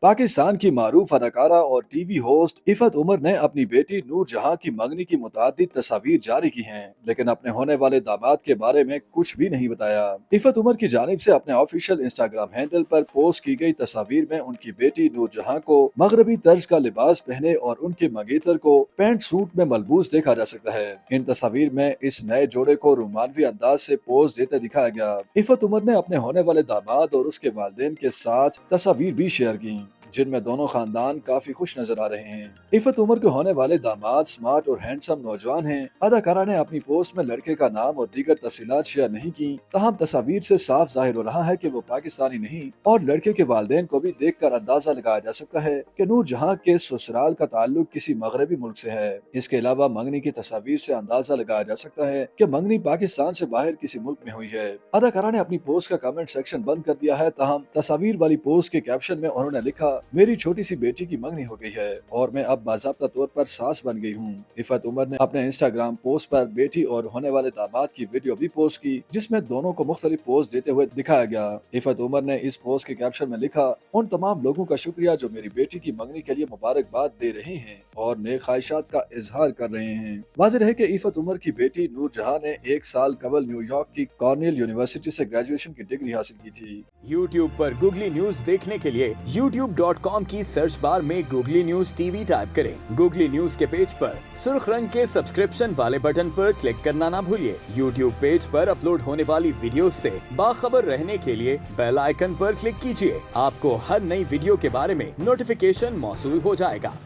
पाकिस्तान की मारूफ अदाकारा और टीवी होस्ट इफत उमर ने अपनी बेटी नूर जहां की मंगनी की मुतादिद तस्वीर जारी की हैं, लेकिन अपने होने वाले दामाद के बारे में कुछ भी नहीं बताया। इफत उमर की जानिब से अपने ऑफिशियल इंस्टाग्राम हैंडल पर पोस्ट की गई तस्वीर में उनकी बेटी नूर जहां को मगरबी तर्ज का लिबास पहने और उनके मंगेतर को पैंट सूट में मलबूस देखा जा सकता है। इन तस्वीर में इस नए जोड़े को रोमानवी अंदाज से पोज देते दिखाया गया। इफत उमर ने अपने होने वाले दामाद और उसके वालिदैन के साथ तस्वीर भी शेयर की, जिनमें दोनों खानदान काफी खुश नजर आ रहे हैं। इफत उमर के होने वाले दामाद स्मार्ट और हैंडसम नौजवान हैं। अदाकारा ने अपनी पोस्ट में लड़के का नाम और दीगर तफसीलात शेयर नहीं की, तहम तस्वीर से साफ जाहिर हो रहा है कि वो पाकिस्तानी नहीं और लड़के के वालिदैन को भी देख कर अंदाजा लगाया जा सकता है कि नूर जहां के ससुराल का ताल्लुक किसी मगरबी मुल्क से है। इसके अलावा मंगनी की तस्वीर से अंदाजा लगाया जा सकता है कि मंगनी पाकिस्तान से बाहर किसी मुल्क में हुई है। अदाकारा ने अपनी पोस्ट का कमेंट सेक्शन बंद कर दिया है, तहम तस्वीर वाली पोस्ट के कैप्शन में उन्होंने लिखा, मेरी छोटी सी बेटी की मंगनी हो गई है और मैं अब बाज़ाब्ता तौर पर सास बन गई हूँ। इफत उमर ने अपने इंस्टाग्राम पोस्ट पर बेटी और होने वाले दामाद की वीडियो भी पोस्ट की, जिसमें दोनों को मुख्तलिफ पोस्ट देते हुए दिखाया गया। इफत उमर ने इस पोस्ट के कैप्शन में लिखा, उन तमाम लोगों का शुक्रिया जो मेरी बेटी की मंगनी के लिए मुबारकबाद दे रहे हैं और नेक ख्वाहिशात का इजहार कर रहे हैं। वाज़ेह है कि इफत उमर की बेटी नूर जहां ने 1 साल कबल न्यूयॉर्क की कॉर्नेल यूनिवर्सिटी से ग्रेजुएशन की डिग्री हासिल की थी। YouTube पर गूगली न्यूज देखने के लिए youtube.com की सर्च बार में गूगली न्यूज टीवी टाइप करें। गूगली न्यूज के पेज पर सुर्ख रंग के सब्सक्रिप्शन वाले बटन पर क्लिक करना ना भूलिए। YouTube पेज पर अपलोड होने वाली वीडियोस से बाखबर रहने के लिए बेल आइकन पर क्लिक कीजिए। आपको हर नई वीडियो के बारे में नोटिफिकेशन मौसूल हो जाएगा।